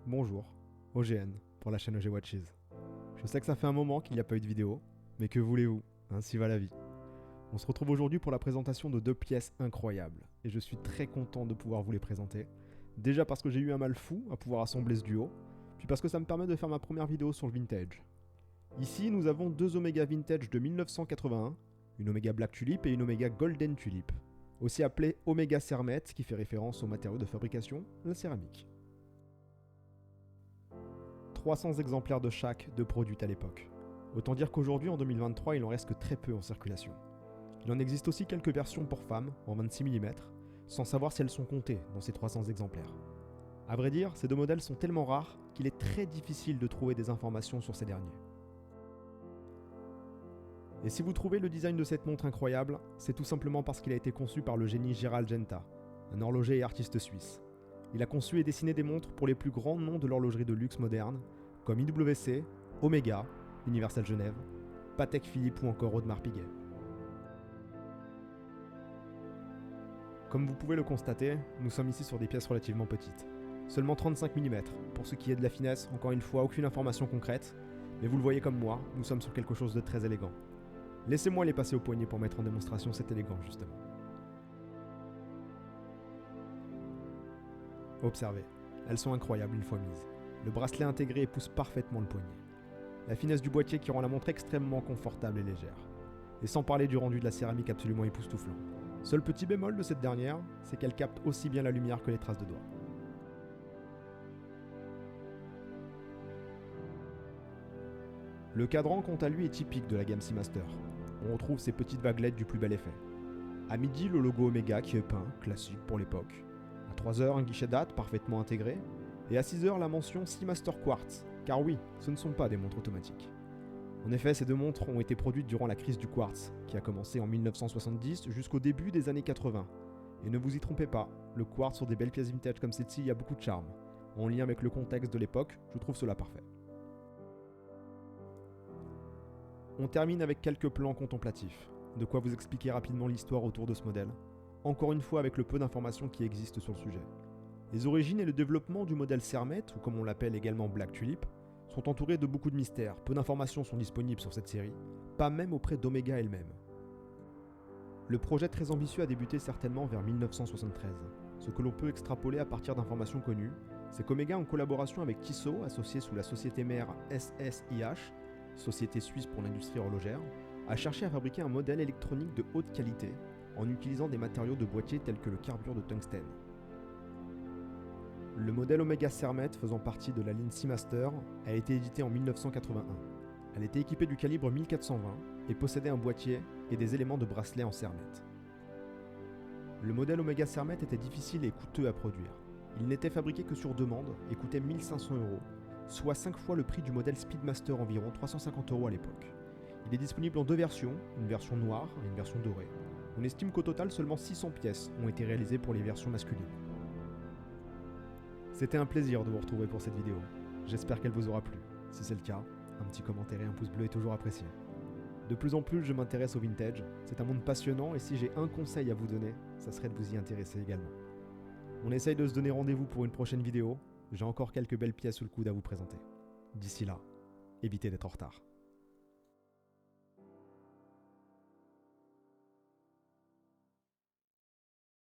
Bonjour, OGN, pour la chaîne OG Watches. Je sais que ça fait un moment qu'il n'y a pas eu de vidéo, mais que voulez-vous, ainsi va la vie. On se retrouve aujourd'hui pour la présentation de deux pièces incroyables, et je suis très content de pouvoir vous les présenter. Déjà parce que j'ai eu un mal fou à pouvoir assembler ce duo, puis parce que ça me permet de faire ma première vidéo sur le vintage. Ici, nous avons deux Omega Vintage de 1981, une Omega Black Tulip et une Omega Golden Tulip, aussi appelée Omega Cermet, qui fait référence au matériau de fabrication, la céramique. 300 exemplaires de chaque de produits à l'époque. Autant dire qu'aujourd'hui, en 2023, il en reste que très peu en circulation. Il en existe aussi quelques versions pour femmes, en 26 mm, sans savoir si elles sont comptées dans ces 300 exemplaires. A vrai dire, ces deux modèles sont tellement rares qu'il est très difficile de trouver des informations sur ces derniers. Et si vous trouvez le design de cette montre incroyable, c'est tout simplement parce qu'il a été conçu par le génie Gérald Genta, un horloger et artiste suisse. Il a conçu et dessiné des montres pour les plus grands noms de l'horlogerie de luxe moderne, comme IWC, Omega, Universal Genève, Patek Philippe ou encore Audemars Piguet. Comme vous pouvez le constater, nous sommes ici sur des pièces relativement petites. Seulement 35 mm, pour ce qui est de la finesse, encore une fois, aucune information concrète, mais vous le voyez comme moi, nous sommes sur quelque chose de très élégant. Laissez-moi les passer au poignet pour mettre en démonstration cette élégance justement. Observez, elles sont incroyables une fois mises. Le bracelet intégré épouse parfaitement le poignet. La finesse du boîtier qui rend la montre extrêmement confortable et légère. Et sans parler du rendu de la céramique absolument époustouflant. Seul petit bémol de cette dernière, c'est qu'elle capte aussi bien la lumière que les traces de doigts. Le cadran quant à lui est typique de la gamme Seamaster. On retrouve ces petites vaguelettes du plus bel effet. À midi, le logo Omega qui est peint, classique pour l'époque. À 3h, un guichet date parfaitement intégré. Et à 6h, la mention Seamaster Quartz. Car oui, ce ne sont pas des montres automatiques. En effet, ces deux montres ont été produites durant la crise du quartz, qui a commencé en 1970 jusqu'au début des années 80. Et ne vous y trompez pas, le quartz sur des belles pièces vintage comme celle-ci a beaucoup de charme. En lien avec le contexte de l'époque, je trouve cela parfait. On termine avec quelques plans contemplatifs, de quoi vous expliquer rapidement l'histoire autour de ce modèle, encore une fois avec le peu d'informations qui existent sur le sujet. Les origines et le développement du modèle Cermet, ou comme on l'appelle également Black Tulip, sont entourés de beaucoup de mystères, peu d'informations sont disponibles sur cette série, pas même auprès d'Omega elle-même. Le projet très ambitieux a débuté certainement vers 1973. Ce que l'on peut extrapoler à partir d'informations connues, c'est qu'Omega, en collaboration avec Tissot, associé sous la société mère SSIH, Société suisse pour l'industrie horlogère, a cherché à fabriquer un modèle électronique de haute qualité en utilisant des matériaux de boîtier tels que le carbure de tungstène. Le modèle Omega Cermet, faisant partie de la ligne Seamaster, a été édité en 1981. Elle était équipée du calibre 1420 et possédait un boîtier et des éléments de bracelet en cermet. Le modèle Omega Cermet était difficile et coûteux à produire. Il n'était fabriqué que sur demande et coûtait 1 500 €, soit 5 fois le prix du modèle Speedmaster, environ 350 € à l'époque. Il est disponible en deux versions, une version noire et une version dorée. On estime qu'au total seulement 600 pièces ont été réalisées pour les versions masculines. C'était un plaisir de vous retrouver pour cette vidéo. J'espère qu'elle vous aura plu. Si c'est le cas, un petit commentaire et un pouce bleu est toujours apprécié. De plus en plus, je m'intéresse au vintage. C'est un monde passionnant et si j'ai un conseil à vous donner, ça serait de vous y intéresser également. On essaye de se donner rendez-vous pour une prochaine vidéo. J'ai encore quelques belles pièces sous le coude à vous présenter. D'ici là, évitez d'être en retard.